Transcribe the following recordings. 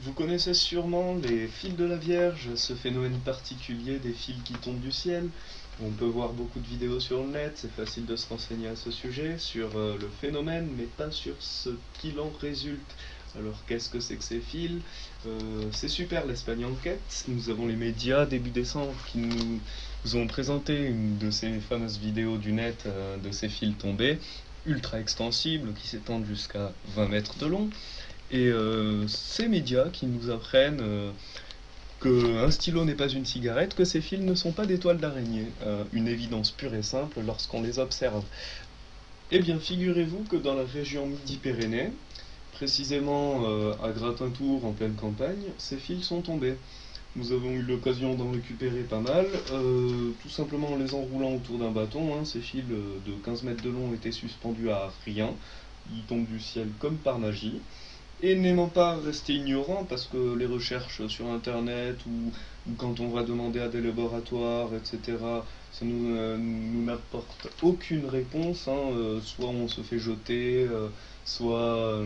Vous connaissez sûrement les fils de la Vierge, ce phénomène particulier des fils qui tombent du ciel. On peut voir beaucoup de vidéos sur le net, c'est facile de se renseigner à ce sujet, sur le phénomène, mais pas sur ce qu'il en résulte. Alors qu'est-ce que c'est que ces fils? C'est super l'Espagne enquête. Nous avons les médias début décembre qui nous ont présenté une de ces fameuses vidéos du net de ces fils tombés, ultra extensibles, qui s'étendent jusqu'à 20 mètres de long. Et ces médias qui nous apprennent qu'un stylo n'est pas une cigarette, que ces fils ne sont pas des toiles d'araignée. Une évidence pure et simple lorsqu'on les observe. Eh bien, figurez-vous que dans la région Midi-Pyrénées, précisément à Gratintour, en pleine campagne, ces fils sont tombés. Nous avons eu l'occasion d'en récupérer pas mal, tout simplement en les enroulant autour d'un bâton. Ces fils de 15 mètres de long étaient suspendus à rien. Ils tombent du ciel comme par magie. Et n'aimant pas rester ignorant, parce que les recherches sur Internet ou quand on va demander à des laboratoires, etc., ça nous n'apporte aucune réponse. Soit on se fait jeter, soit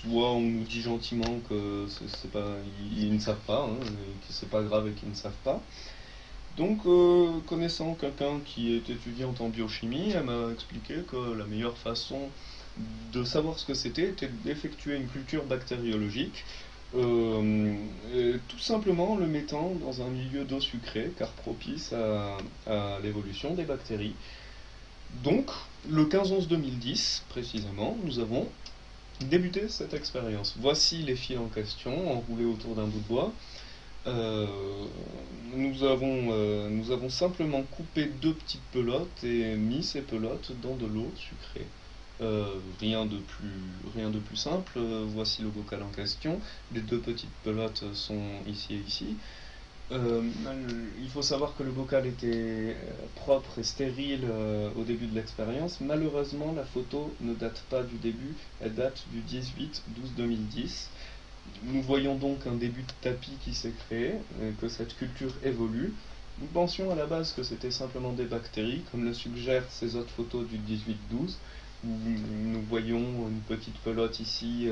on nous dit gentiment que c'est pas, ils ne savent pas, que c'est pas grave et qu'ils ne savent pas. Donc, connaissant quelqu'un qui est étudiante en biochimie, elle m'a expliqué que la meilleure façon de savoir ce que c'était était d'effectuer une culture bactériologique, tout simplement en le mettant dans un milieu d'eau sucrée, car propice à l'évolution des bactéries. Donc, le 15/11/2010, précisément, nous avons débuté cette expérience. Voici les fils en question, enroulés autour d'un bout de bois. Euh, nous avons simplement coupé deux petites pelotes et mis ces pelotes dans de l'eau sucrée. Rien de plus simple. Voici le bocal en question. Les deux petites pelotes sont ici et ici. Euh, il faut savoir que le bocal était propre et stérile au début de l'expérience. Malheureusement, la photo ne date pas du début, elle date du 18/12/2010. Nous voyons donc un début de tapis qui s'est créé, que cette culture évolue. Nous pensions à la base que c'était simplement des bactéries, comme le suggèrent ces autres photos du 18/12, où nous voyons une petite pelote ici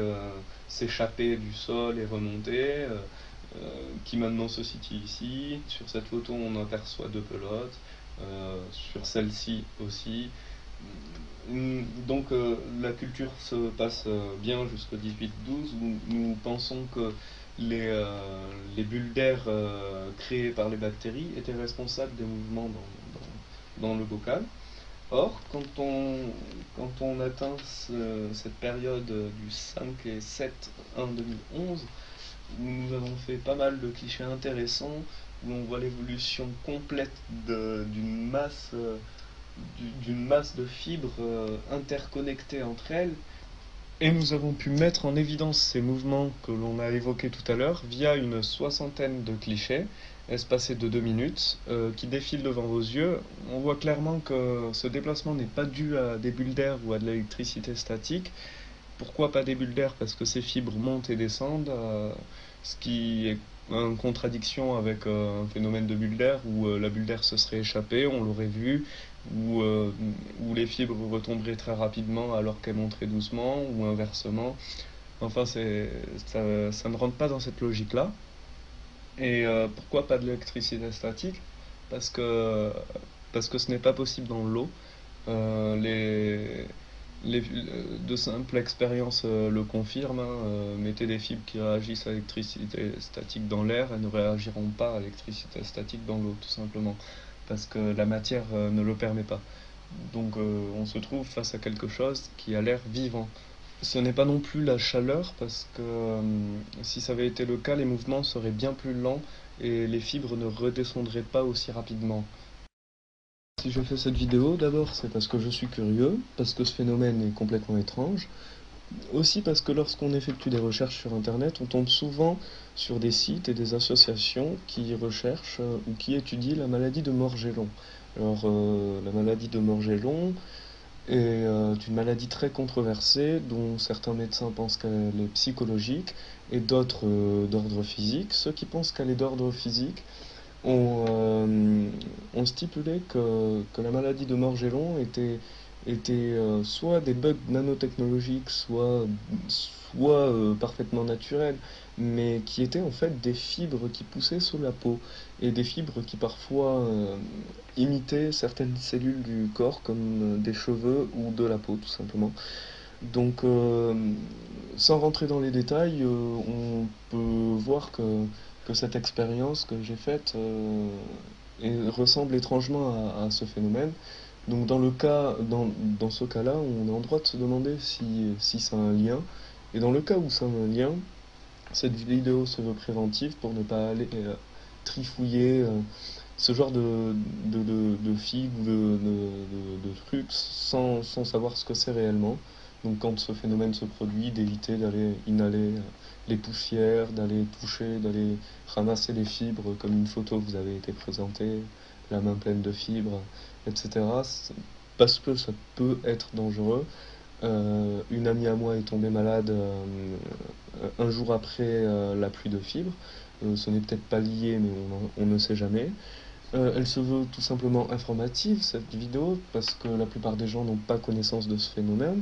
s'échapper du sol et remonter, qui maintenant se situe ici. Sur cette photo, on aperçoit deux pelotes, sur celle-ci aussi. Donc la culture se passe bien jusqu'au 18/12 où nous pensons que les bulles d'air créées par les bactéries étaient responsables des mouvements dans le bocal. Or, quand on atteint cette période du 5 et 7/1/2011, où nous avons fait pas mal de clichés intéressants, où on voit l'évolution complète d'une masse de fibres interconnectées entre elles, et nous avons pu mettre en évidence ces mouvements que l'on a évoqués tout à l'heure via une soixantaine de clichés, espacés de 2 minutes, qui défilent devant vos yeux. On voit clairement que ce déplacement n'est pas dû à des bulles d'air ou à de l'électricité statique. Pourquoi pas des bulles d'air? Parce que ces fibres montent et descendent, ce qui est en contradiction avec un phénomène de bulle d'air où la bulle d'air se serait échappée, on l'aurait vu, où les fibres retomberaient très rapidement alors qu'elles monteraient doucement, ou inversement. Enfin, ça ne rentre pas dans cette logique-là. Et pourquoi pas de l'électricité statique? Parce que, parce que ce n'est pas possible dans l'eau. Euh, les, de simples expériences le confirment. Mettez des fibres qui réagissent à l'électricité statique dans l'air, elles ne réagiront pas à l'électricité statique dans l'eau, tout simplement, parce que la matière ne le permet pas. Donc on se trouve face à quelque chose qui a l'air vivant. Ce n'est pas non plus la chaleur, parce que si ça avait été le cas, les mouvements seraient bien plus lents et les fibres ne redescendraient pas aussi rapidement. Si je fais cette vidéo, d'abord c'est parce que je suis curieux, parce que ce phénomène est complètement étrange, aussi parce que lorsqu'on effectue des recherches sur Internet, on tombe souvent sur des sites et des associations qui recherchent ou qui étudient la maladie de Morgellon. Alors la maladie de Morgellon est une maladie très controversée dont certains médecins pensent qu'elle est psychologique et d'autres d'ordre physique. Ceux qui pensent qu'elle est d'ordre physique ont stipulé que la maladie de Morgellon était étaient soit des bugs nanotechnologiques, soit parfaitement naturels, mais qui étaient en fait des fibres qui poussaient sous la peau, et des fibres qui parfois imitaient certaines cellules du corps, comme des cheveux ou de la peau tout simplement. Donc, sans rentrer dans les détails, on peut voir que cette expérience que j'ai faite ressemble étrangement à ce phénomène. Donc, dans ce cas-là, on est en droit de se demander si ça a un lien. Et dans le cas où ça a un lien, cette vidéo se veut préventive pour ne pas aller trifouiller ce genre de figues ou de trucs sans savoir ce que c'est réellement. Donc quand ce phénomène se produit, d'éviter d'aller inhaler les poussières, d'aller toucher, d'aller ramasser les fibres comme une photo vous avez été présentée, la main pleine de fibres, etc. Parce que ça peut être dangereux. Une amie à moi est tombée malade un jour après la pluie de fibres. Ce n'est peut-être pas lié, mais on ne sait jamais. Elle se veut tout simplement informative, cette vidéo, parce que la plupart des gens n'ont pas connaissance de ce phénomène.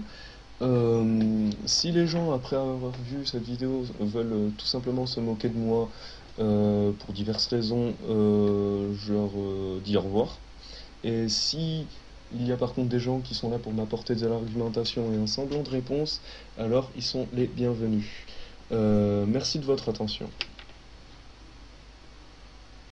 Si les gens, après avoir vu cette vidéo, veulent tout simplement se moquer de moi pour diverses raisons, je leur dis au revoir. Et si il y a par contre des gens qui sont là pour m'apporter de l'argumentation et un semblant de réponse, alors ils sont les bienvenus. Merci de votre attention.